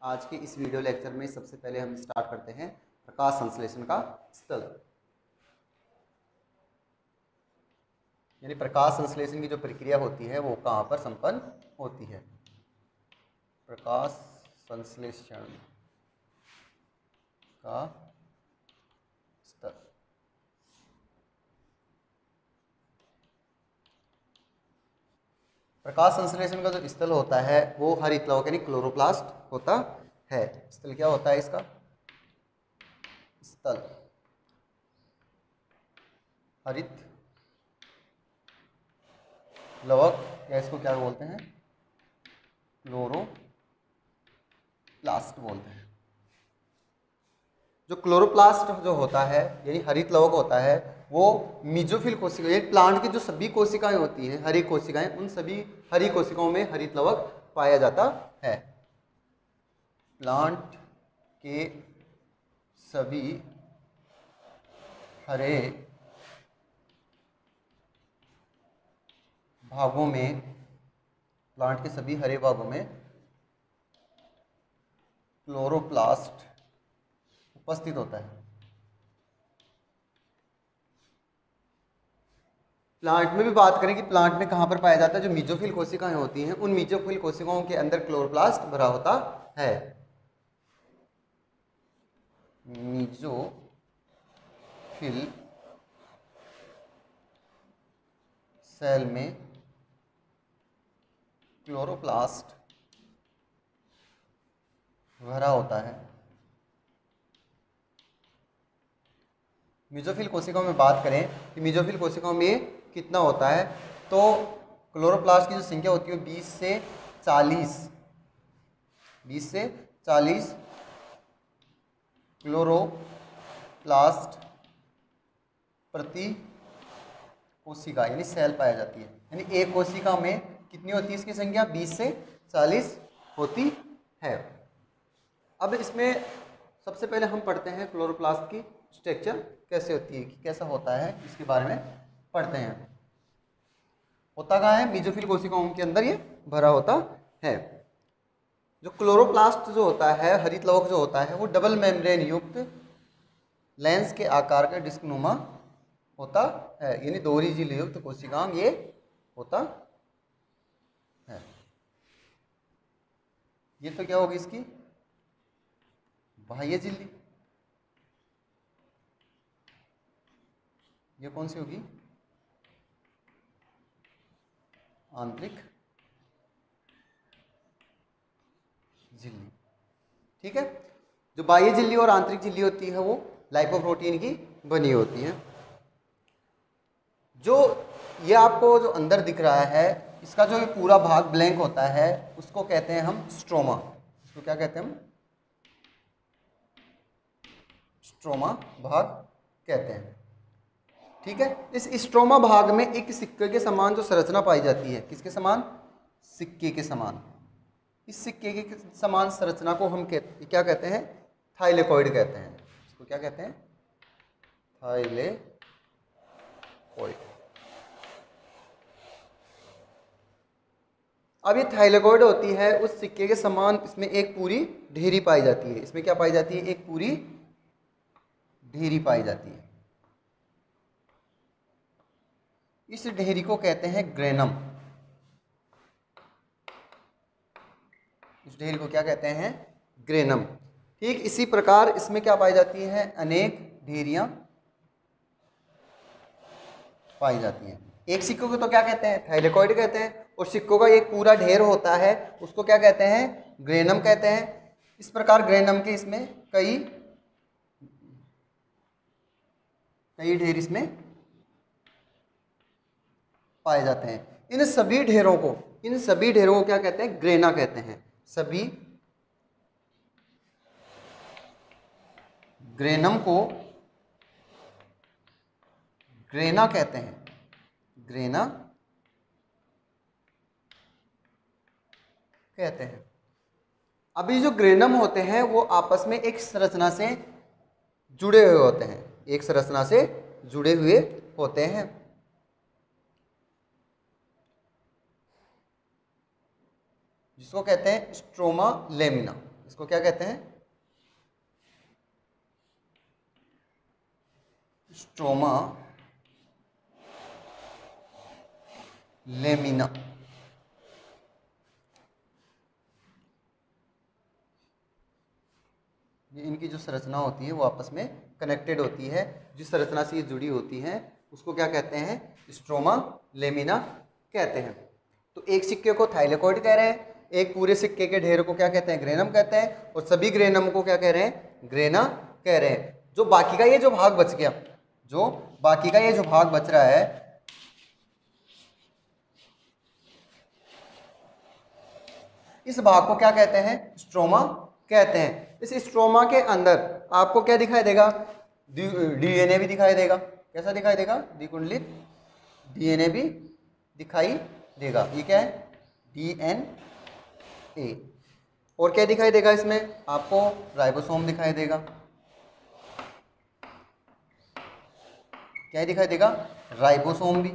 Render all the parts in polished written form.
आज के इस वीडियो लेक्चर में सबसे पहले हम स्टार्ट करते हैं प्रकाश संश्लेषण का स्थल। यानी प्रकाश संश्लेषण की जो प्रक्रिया होती है वो कहाँ पर संपन्न होती है। प्रकाश संश्लेषण का स्थल। प्रकाश संश्लेषण का जो स्थल होता है वो हरित लवक यानी क्लोरोप्लास्ट होता है। स्थल क्या होता है इसका? स्थल हरित लवक या इसको क्या बोलते हैं? क्लोरोप्लास्ट बोलते हैं। जो क्लोरोप्लास्ट जो होता है यानी हरित लवक होता है वो मीजोफिल कोशिका यानी प्लांट की जो सभी कोशिकाएं होती हैं हरी कोशिकाएं, उन सभी हरी कोशिकाओं में हरित लवक पाया जाता है। प्लांट के सभी हरे भागों में क्लोरोप्लास्ट उपस्थित होता है। प्लांट में भी बात करें कि प्लांट में कहाँ पर पाया जाता है, जो मीजोफिल कोशिकाएं होती हैं उन मीजोफिल कोशिकाओं के अंदर क्लोरोप्लास्ट भरा होता है। मीजोफिल सेल में क्लोरोप्लास्ट भरा होता है। मीजोफिल कोशिकाओं में बात करें कि मीजोफिल कोशिकाओं में कितना होता है, तो क्लोरोप्लास्ट की जो संख्या होती है 20 से 40 क्लोरोप्लास्ट प्रति कोशिका यानी सेल पाया जाती है। यानी एक कोशिका में कितनी होती है इसकी संख्या? 20 से 40 होती है। अब इसमें सबसे पहले हम पढ़ते हैं क्लोरोप्लास्ट की स्ट्रक्चर कैसे होती है, कि कैसा होता है, इसके बारे में पढ़ते हैं। होता कहाँ है? मीजोफिल कोशिकाओं के अंदर ये भरा होता है। जो क्लोरोप्लास्ट जो होता है हरित लवक जो होता है वो डबल मेम्ब्रेन युक्त लेंस के आकार का डिस्कनुमा होता है। यानी दोहरी झिल्ली युक्त कोशिकांग ये होता है। ये तो क्या होगी इसकी बाह्य झिल्ली। ये कौन सी होगी? आंतरिक झिल्ली। ठीक है। जो बाह्य झिल्ली और आंतरिक झिल्ली होती है वो लाइपोप्रोटीन की बनी होती है। जो ये आपको जो अंदर दिख रहा है इसका जो ये पूरा भाग ब्लैंक होता है उसको कहते हैं हम स्ट्रोमा। इसको क्या कहते हैं हम? स्ट्रोमा भाग कहते हैं। ठीक है। इस स्ट्रोमा भाग में एक सिक्के के समान जो संरचना पाई जाती है। किसके समान? सिक्के के समान। इस सिक्के के समान संरचना को हम क्या कहते हैं? थाइलेकोइड कहते हैं। इसको क्या कहते हैं? थाइलेकोइड। अब ये थाइलेकोइड होती है उस सिक्के के समान, इसमें एक पूरी ढेरी पाई जाती है। इसमें क्या पाई जाती है? एक पूरी ढेरी पाई जाती है। इस ढेरी को कहते हैं ग्रेनम। इस ढेरी को क्या कहते हैं? ग्रेनम। ठीक इसी प्रकार इसमें क्या पाई जाती है? अनेक ढेरियां पाई जाती हैं। एक सिक्के को तो क्या कहते हैं? थाइलेकोइड कहते हैं। और सिक्कों का एक पूरा ढेर होता है उसको क्या कहते हैं? ग्रेनम कहते हैं। इस प्रकार ग्रेनम के इसमें कई ढेर इसमें पाए जाते हैं। इन सभी ढेरों को क्या कहते हैं? ग्रेना कहते हैं। सभी ग्रेनम को ग्रेना कहते हैं। ग्रेना कहते हैं। अभी जो ग्रेनम होते हैं वो आपस में एक संरचना से जुड़े हुए होते हैं। एक संरचना से जुड़े हुए होते हैं। जिसको कहते हैं स्ट्रोमा लेमिना। इसको क्या कहते हैं? Stroma lamina. ये इनकी जो संरचना होती है वो आपस में कनेक्टेड होती है, जिस संरचना से ये जुड़ी होती हैं उसको क्या कहते हैं? स्ट्रोमा लेमिना कहते हैं। तो एक सिक्के को थाइलेकोइड कह रहे हैं, एक पूरे सिक्के के ढेर को क्या कहते हैं? ग्रेनम कहते हैं, और सभी ग्रेनम को क्या कह रहे हैं? ग्रेना कह रहे हैं। जो बाकी का ये जो भाग बच गया, जो बाकी का ये जो भाग बच रहा है, इस भाग को क्या कहते हैं? स्ट्रोमा कहते हैं। इस स्ट्रोमा के अंदर आपको क्या दिखाई देगा? डीएनए भी दिखाई देगा। कैसा दिखाई देगा? द्विकुंडलित डीएनए भी दिखाई देगा। ये क्या है? डीएनए। और क्या दिखाई देगा इसमें? आपको राइबोसोम दिखाई देगा। क्या दिखाई देगा? राइबोसोम भी,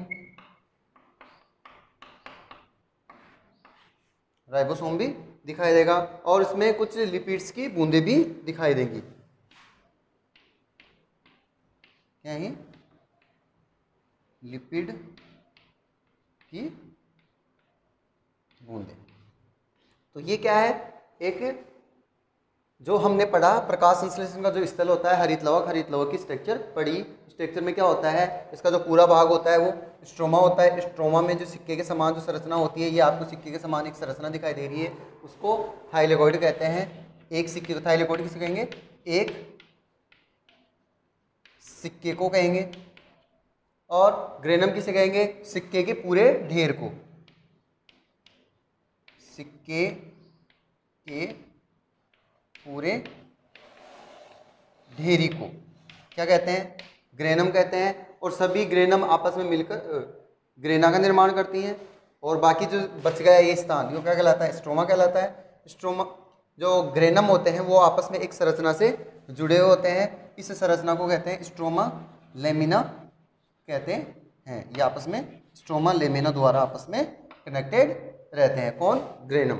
राइबोसोम भी दिखाई देगा, और इसमें कुछ लिपिड्स की बूंदें भी दिखाई देंगी। क्या है? लिपिड की बूंदें। तो ये क्या है? एक जो हमने पढ़ा प्रकाश संश्लेषण का जो स्थल होता है हरितलवक, हरितलवक की स्ट्रक्चर पढ़ी। स्ट्रक्चर में क्या होता है? इसका जो पूरा भाग होता है वो स्ट्रोमा होता है। स्ट्रोमा में जो सिक्के के समान जो संरचना होती है, ये आपको सिक्के के समान एक संरचना दिखाई दे रही है, उसको थाइलेकोइड कहते हैं। एक सिक्के को थाइलेकोइड किसे कहेंगे? एक सिक्के को कहेंगे। और ग्रेनम किसे कहेंगे? सिक्के के पूरे ढेर को, सिक्के के पूरे ढेरी को क्या कहते हैं? ग्रेनम कहते हैं। और सभी ग्रेनम आपस में मिलकर ग्रेना का निर्माण करती हैं, और बाकी जो बच गया ये स्थान, ये क्या कहलाता है? स्ट्रोमा कहलाता है। स्ट्रोमा जो ग्रेनम होते हैं वो आपस में एक संरचना से जुड़े हुए होते हैं। इस संरचना को कहते हैं स्ट्रोमा लेमिना कहते हैं। ये आपस में स्ट्रोमा लेमिना द्वारा आपस में कनेक्टेड रहते हैं। कौन? ग्रेनम।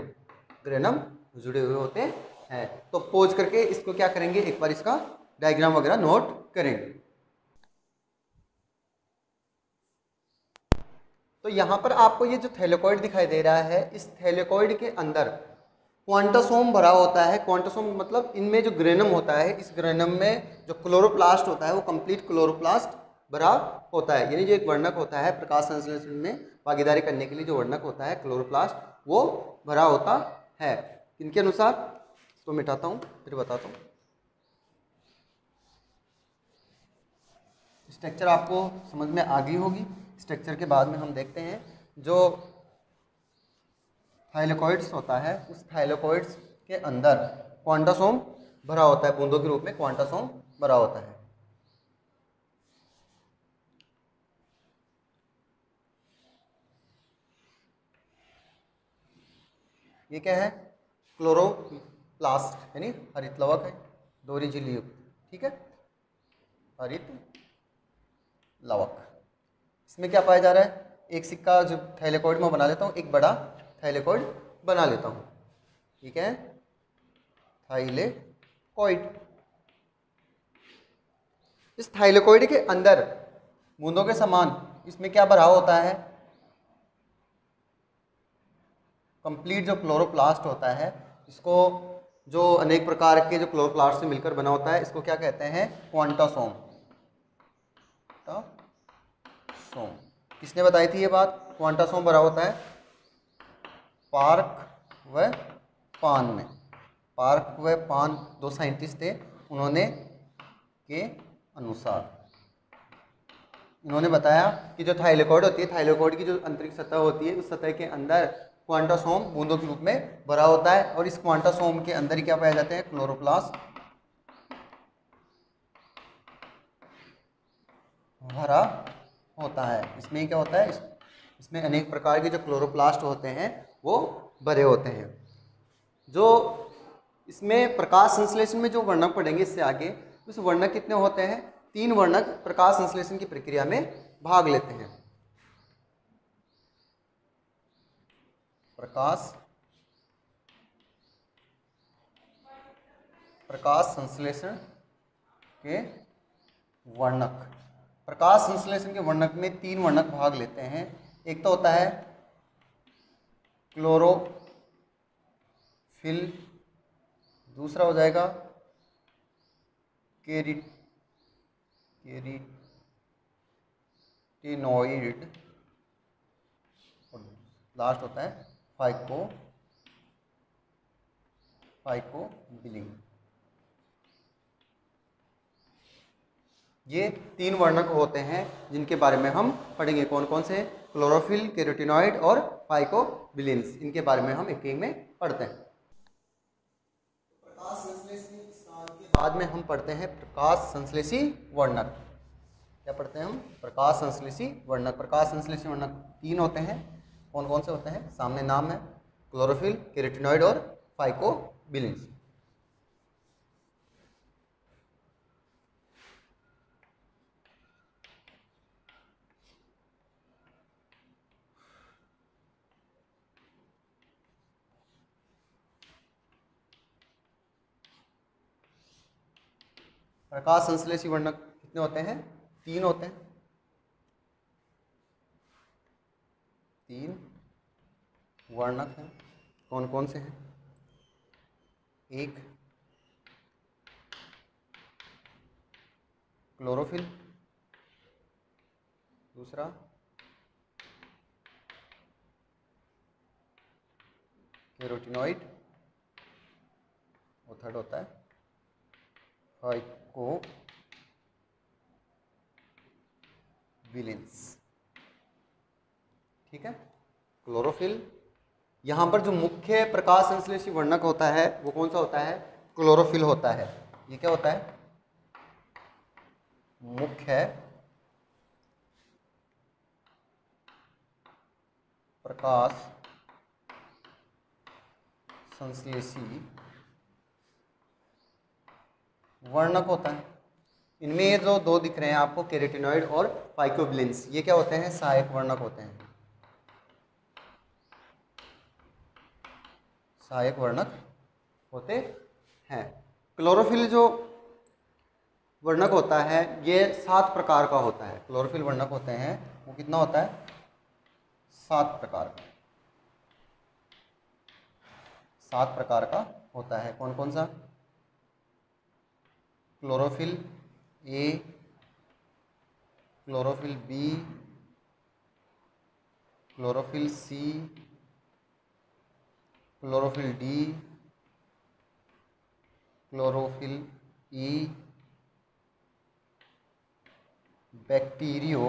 ग्रेनम जुड़े हुए होते हैं। तो पोज करके इसको क्या करेंगे? एक बार इसका डायग्राम वगैरह नोट करेंगे। तो यहाँ पर आपको ये जो थैलेकोइड दिखाई दे रहा है, इस थैलेकोइड के अंदर क्वांटासोम भरा होता है। क्वांटासोम मतलब इनमें जो ग्रेनम होता है, इस ग्रेनम में जो क्लोरोप्लास्ट होता है वो कंप्लीट क्लोरोप्लास्ट भरा होता है। यानी जो एक वर्णक होता है प्रकाश संश्लेषण में भागीदारी करने के लिए, जो वर्णक होता है क्लोरोप्लास्ट, वो भरा होता है। इनके अनुसार इसको मिटाता हूँ फिर बताता हूँ। स्ट्रक्चर आपको समझ में आ गई होगी। स्ट्रक्चर के बाद में हम देखते हैं जो थाइलेकोइड्स होता है, उस थाइलेकोइड्स के अंदर क्वांटासोम भरा होता है, बूंदों के रूप में क्वांटासोम भरा होता है। ये क्या है? क्लोरोप्लास्ट, यानी हरितलवक है, दोहरी झिल्ली युक्त। ठीक है, हरित लवक। इसमें क्या पाया जा रहा है? एक सिक्का जो थाइलेकोइड में बना लेता हूँ, एक बड़ा थाइलेकोइड बना लेता हूँ। ठीक है, थाइलेकोइड। इस थाइलेकोइड के अंदर बूंदों के समान इसमें क्या भरा होता है? कंप्लीट जो क्लोरोप्लास्ट होता है, इसको जो अनेक प्रकार के जो क्लोरोप्लास्ट से मिलकर बना होता है, इसको क्या कहते हैं? क्वांटासोम। सोम। किसने बताई थी ये बात? क्वांटासोम भरा होता है पार्क व पान में। पार्क व पान दो साइंटिस्ट थे, उन्होंने के अनुसार इन्होंने बताया कि जो थाइलेकोइड होती है, थाइलेकोइड की जो आंतरिक सतह होती है, उस सतह के अंदर क्वांटासोम बूंदों के रूप में भरा होता है। और इस क्वांटासोम के अंदर ही क्या पाए जाते हैं? क्लोरोप्लास्ट भरा होता है। इसमें क्या होता है? इसमें अनेक प्रकार के जो क्लोरोप्लास्ट होते हैं वो भरे होते हैं। जो इसमें प्रकाश संश्लेषण में जो वर्णक पढ़ेंगे इससे आगे, उस वर्णक कितने होते हैं? 3 वर्णक प्रकाश संश्लेषण की प्रक्रिया में भाग लेते हैं। प्रकाश प्रकाश संश्लेषण के वर्णक। प्रकाश संश्लेषण के वर्णक में 3 वर्णक भाग लेते हैं। एक तो होता है क्लोरोफिल, दूसरा हो जाएगा केराटिनॉइड और लास्ट होता है फाइकोबिलिन। ये 3 वर्णक होते हैं जिनके बारे में हम पढ़ेंगे। कौन कौन से? क्लोरोफिल, केराटिनॉइड और फाइकोबिलिन्स। इनके बारे में हम एक एक में पढ़ते हैं। प्रकाश संश्लेषी स्थान के बाद में हम पढ़ते हैं प्रकाश संश्लेषी वर्णक। क्या पढ़ते हैं हम? प्रकाश संश्लेषी वर्णक। प्रकाश संश्लेषी वर्णक 3 होते हैं। कौन कौन से होते हैं? सामने नाम है, क्लोरोफिल, केराटिनॉइड और फाइकोबिलिन्स। प्रकाश संश्लेषी वर्णक कितने होते हैं? 3 होते हैं। 3 वर्णक हैं। कौन कौन से हैं? एक क्लोरोफिल, दूसरा केराटिनॉइड और थर्ड होता है फाइकोबिलिन्स। ठीक है। क्लोरोफिल, यहाँ पर जो मुख्य प्रकाश संश्लेषी वर्णक होता है वो कौन सा होता है? क्लोरोफिल होता है। ये क्या होता है? मुख्य प्रकाश संश्लेषी वर्णक होता है। इनमें ये जो 2 दिख रहे हैं आपको, केराटिनॉइड और फाइकोबिलिन्स, ये क्या होते हैं? सहायक वर्णक होते हैं। सहायक वर्णक होते हैं। क्लोरोफिल जो वर्णक होता है ये 7 प्रकार का होता है। क्लोरोफिल वर्णक होते हैं वो कितना होता है? 7 प्रकार का। 7 प्रकार का होता है। कौन कौन सा? Chlorophyll A, chlorophyll B, chlorophyll C, chlorophyll D, chlorophyll E, bacterio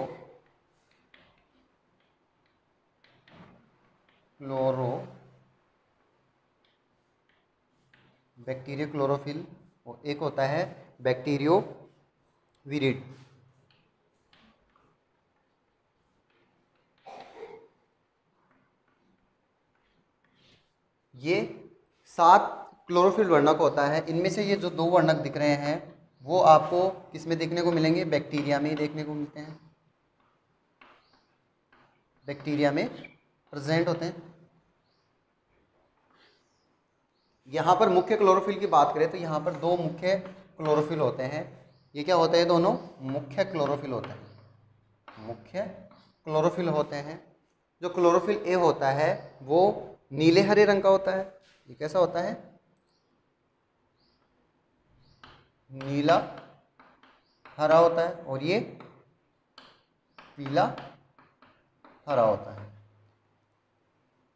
chlorophyll और एक होता है बैक्टीरियो विरिड। ये 7 क्लोरोफिल वर्णक होता है। इनमें से ये जो 2 वर्णक दिख रहे हैं वो आपको किस में देखने को मिलेंगे? बैक्टीरिया में देखने को मिलते हैं। बैक्टीरिया में प्रेजेंट होते हैं। यहाँ पर मुख्य क्लोरोफिल की बात करें तो यहाँ पर 2 मुख्य क्लोरोफिल होते हैं। ये क्या होते हैं? दोनों मुख्य क्लोरोफिल होते हैं। मुख्य क्लोरोफिल होते हैं। जो क्लोरोफिल ए होता है वो नीले हरे रंग का होता है। ये कैसा होता है? नीला हरा होता है। और ये पीला हरा होता है।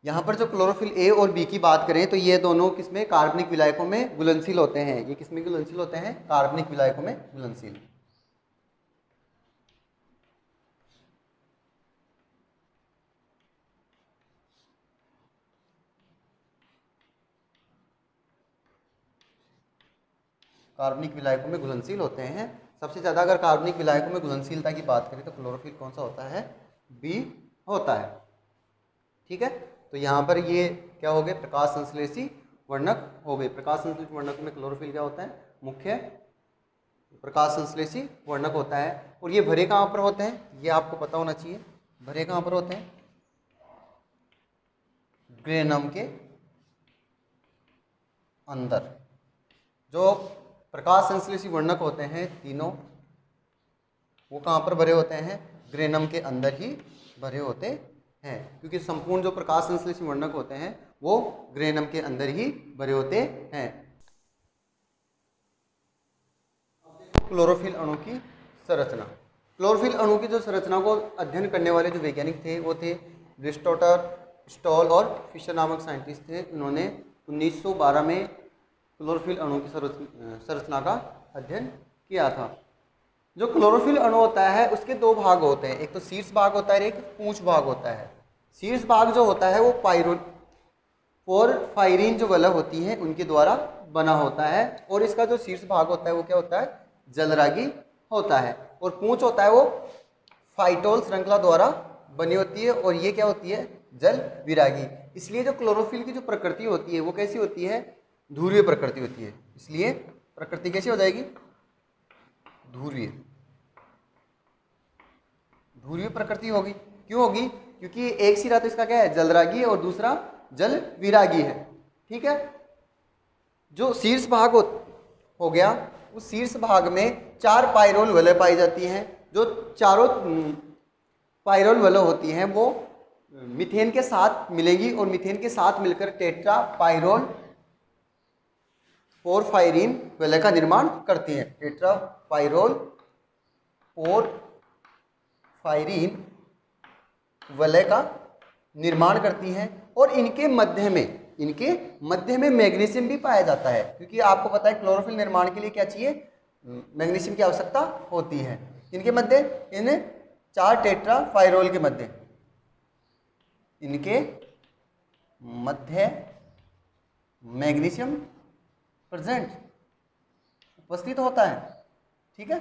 यहाँ पर जो क्लोरोफिल ए और बी की बात करें तो ये दोनों किसमें? कार्बनिक विलायकों में घुलनशील होते हैं। ये किसमें घुलनशील होते हैं? कार्बनिक विलायकों में घुलनशील। कार्बनिक विलायकों में घुलनशील होते हैं। सबसे ज़्यादा अगर कार्बनिक विलायकों में घुलनशीलता की बात करें तो क्लोरोफिल कौन सा होता है? बी होता है। ठीक है। तो यहाँ पर ये क्या हो गए? प्रकाश संश्लेषी वर्णक हो गए। प्रकाश संश्लेषी वर्णक में क्लोरोफिल क्या होता है? मुख्य प्रकाश संश्लेषी वर्णक होता है। और ये भरे कहाँ पर होते हैं? ये आपको पता होना चाहिए। भरे कहाँ पर होते हैं? ग्रेनम के अंदर। जो प्रकाश संश्लेषी वर्णक होते हैं तीनों, वो कहाँ पर भरे होते हैं? ग्रेनम के अंदर ही भरे होते हैं, क्योंकि संपूर्ण जो प्रकाश संश्लेषी वर्णक होते हैं वो ग्रेनम के अंदर ही भरे होते हैं। क्लोरोफिल अणु की संरचना। क्लोरोफिल अणु की जो संरचना को अध्ययन करने वाले जो वैज्ञानिक थे वो थे ब्रिस्टोटर, स्टॉल और फिशर नामक साइंटिस्ट थे। इन्होंने 1912 में क्लोरोफिल अणु की संरचना का अध्ययन किया था। जो क्लोरोफिल अणु होता है उसके दो भाग होते हैं, एक तो शीर्ष भाग होता है, एक पूंछ भाग होता है। शीर्ष भाग जो होता है वो पोरफायरिन जो वलय होती है उनके द्वारा बना होता है, और इसका जो शीर्ष भाग होता है वो क्या होता है? जलरागी होता है। और पूंछ होता है वो फाइटोल श्रृंखला द्वारा बनी होती है, और ये क्या होती है? जल विरागी। इसलिए जो क्लोरोफिल की जो प्रकृति होती है वो कैसी होती है? ध्रुवीय प्रकृति होती है। इसलिए प्रकृति कैसी हो जाएगी? ध्रुवीय। ध्रुवीय प्रकृति होगी। क्यों होगी? क्योंकि एक सिरा तो इसका क्या है? जलरागी, और दूसरा जल विरागी है। ठीक है। जो शीर्ष भाग हो गया, उस शीर्ष भाग में 4 पाइरोल वलय पाई जाती हैं। जो चारों पाइरोल वलय होती हैं वो मीथेन के साथ मिलेगी, और मीथेन के साथ मिलकर टेट्रा पाइरोल पोरफायरिन वलय का निर्माण करती हैं। टेट्रा पाइरोल पोरफायरिन वलय का निर्माण करती हैं, और इनके मध्य में मैग्नीशियम भी पाया जाता है, क्योंकि आपको पता है क्लोरोफिल निर्माण के लिए क्या चाहिए? मैग्नीशियम की आवश्यकता होती है। इनके मध्य, इन 4 टेट्रा पाइरोल के मध्य, इनके मध्य मैग्नीशियम प्रेजेंट उपस्थित होता है। ठीक है।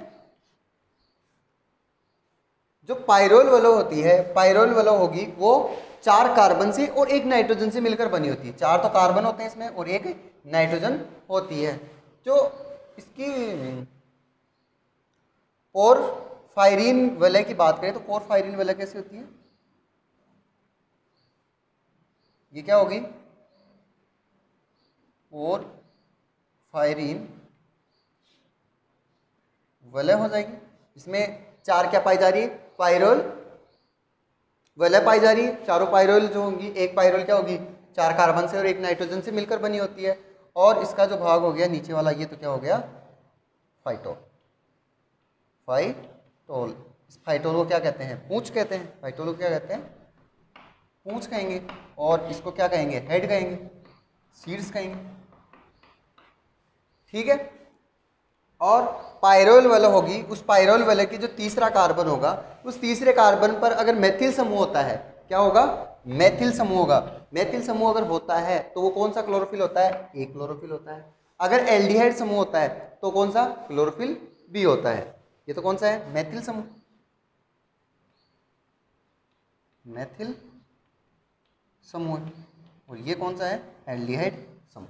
जो पाइरोल वलय होती है, पाइरोल वलय होगी वो 4 कार्बन से और 1 नाइट्रोजन से मिलकर बनी होती है। 4 तो कार्बन होते हैं इसमें और 1 नाइट्रोजन होती है। जो इसकी पोरफायरिन वलय की बात करें तो पोरफायरिन वलय कैसी होती है? ये क्या होगी? पोरफायरिन वलय हो जाएगी। इसमें 4 क्या पाई जा रही है? पाइरोल वलय पाई जा रही है। चारों पाइरोल जो होंगी, एक पाइरोल क्या होगी? 4 कार्बन से और 1 नाइट्रोजन से मिलकर बनी होती है। और इसका जो भाग हो गया नीचे वाला, ये तो क्या हो गया? फाइटोल। फाइटोल, इस फाइटोल को क्या कहते हैं? पूंछ कहते हैं। फाइटोल को क्या कहते हैं? पूंछ कहेंगे। और इसको क्या कहेंगे? हेड कहेंगे, शीर्ष कहेंगे। ठीक है। और पाइरोल वलय होगी, उस पाइरोल वलय की जो तीसरा कार्बन होगा, उस तीसरे कार्बन पर अगर मेथिल समूह होता है, क्या होगा? मेथिल समूह होगा। मेथिल समूह अगर होता है तो वो कौन सा क्लोरोफिल होता है? ए क्लोरोफिल होता है। अगर एल्डिहाइड समूह होता है तो कौन सा? क्लोरोफिल बी होता है। ये तो कौन सा है? मेथिल समूह। मेथिल समूह। और ये कौन सा है? एल्डिहाइड समूह।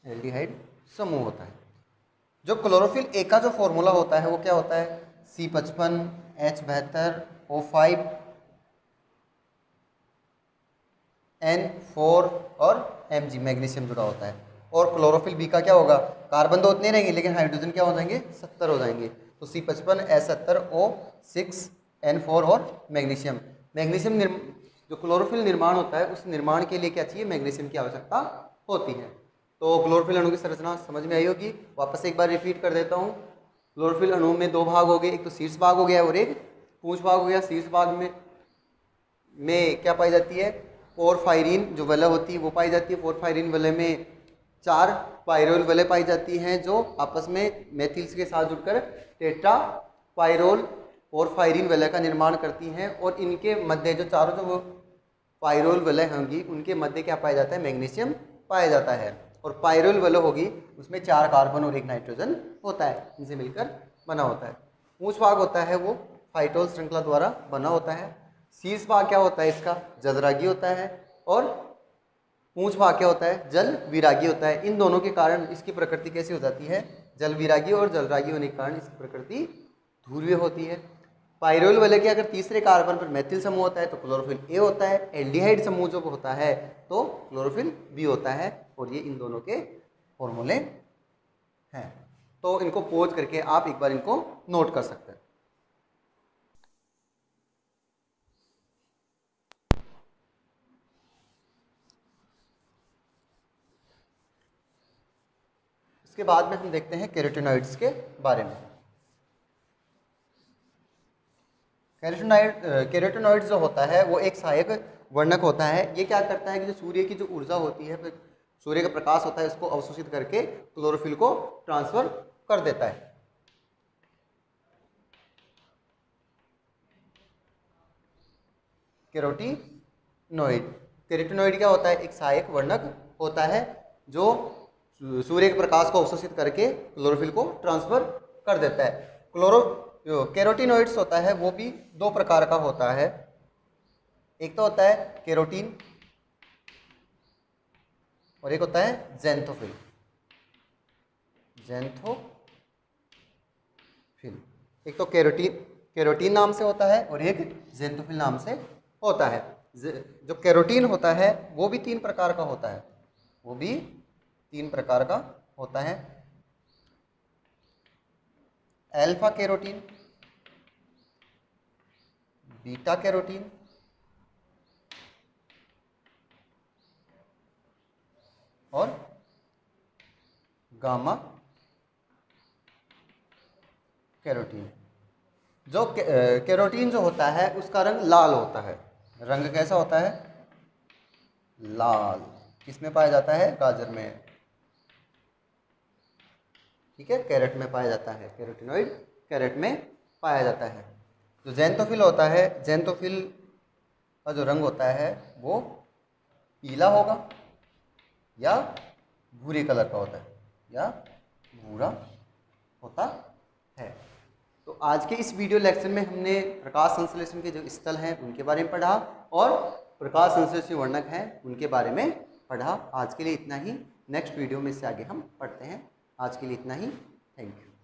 एल्डिहाइड समूह होता है। जो क्लोरोफिल ए का जो फॉर्मूला होता है वो क्या होता है? C55 H72 O5 N4 और Mg, मैग्नीशियम जुड़ा होता है। और क्लोरोफिल बी का क्या होगा? कार्बन तो उतने रहेंगे लेकिन हाइड्रोजन क्या हो जाएंगे? 70 हो जाएंगे। तो C55 H70 O6 N4 और मैग्नीशियम। मैग्नीशियम जो क्लोरोफिल निर्माण होता है उस निर्माण के लिए क्या चाहिए? मैग्नीशियम की आवश्यकता होती है। तो क्लोरोफिल अणु की संरचना समझ में आई होगी। वापस एक बार रिपीट कर देता हूँ। क्लोरोफिल अणु में 2 भाग हो गए, एक तो शीर्ष भाग हो गया और एक पूंछ भाग हो गया। शीर्ष भाग में क्या पाई जाती है? पोरफायरिन जो वलय होती है वो पाई जाती है। पोरफायरिन वलय में 4 पाइरोल वलय पाई जाती हैं जो आपस में मेथिल्स के साथ जुड़कर टेट्रा पाइरोल पोरफायरिन वलय का निर्माण करती हैं। और इनके मध्य जो चारों जो पाइरोल वलय होंगी उनके मध्य क्या पाया जाता है? मैग्नीशियम पाया जाता है। और पाइरोल वलय होगी उसमें 4 कार्बन और 1 नाइट्रोजन होता है, इनसे मिलकर बना होता है। पूंछ भाग होता है वो फाइटोल श्रृंखला द्वारा बना होता है। शीर्ष भाग क्या होता है? इसका जलरागी होता है। और पूंछ भाग क्या होता है? जल विरागी होता है। इन दोनों के कारण इसकी प्रकृति कैसी हो जाती है? जल विरागी और जलरागी होने के कारण इसकी प्रकृति ध्रुवीय होती है। पायरोल वाले के अगर तीसरे कार्बन पर मेथिल समूह होता है तो क्लोरोफिल ए होता है, एल्डिहाइड समूह जो होता है तो क्लोरोफिल बी होता है, और ये इन दोनों के फॉर्मूले हैं। तो इनको पोज करके आप एक बार इनको नोट कर सकते हैं। इसके बाद में हम देखते हैं कैरोटीनॉइड्स के बारे में। कैरोटीनॉइड जो होता है वो एक सहायक वर्णक होता है। ये क्या करता है कि जो सूर्य की जो ऊर्जा होती है, सूर्य का प्रकाश होता है, इसको अवशोषित करके क्लोरोफिल को ट्रांसफर कर देता है। कैरोटीनॉइड क्या होता है? एक सहायक वर्णक होता है जो सूर्य के प्रकाश को अवशोषित करके क्लोरोफिल को ट्रांसफर कर देता है। कैरोटीनॉइड्स होता है वो भी दो प्रकार का होता है। एक तो होता है कैरोटीन और एक होता है ज़ैंथोफिल। एक तो कैरोटीन नाम से होता है और एक ज़ैंथोफिल नाम से होता है। जो कैरोटीन होता है वो भी तीन प्रकार का होता है। अल्फा कैरोटीन, बीटा कैरोटीन और गामा कैरोटीन। जो कैरोटीन जो होता है उसका रंग लाल होता है। रंग कैसा होता है? लाल। किसमें पाया जाता है? गाजर में, ठीक है, कैरेट में पाया जाता है। कैरोटीनॉइड कैरेट में पाया जाता है। जो ज़ैंथोफिल होता है, ज़ैंथोफिल का जो रंग होता है वो पीला होगा या भूरे कलर का होता है या भूरा होता है। तो आज के इस वीडियो लेक्चर में हमने प्रकाश संश्लेषण के जो स्थल हैं उनके बारे में पढ़ा और प्रकाश संश्लेषी वर्णक हैं उनके बारे में पढ़ा। आज के लिए इतना ही। नेक्स्ट वीडियो में इससे आगे हम पढ़ते हैं। आज के लिए इतना ही। Thank you.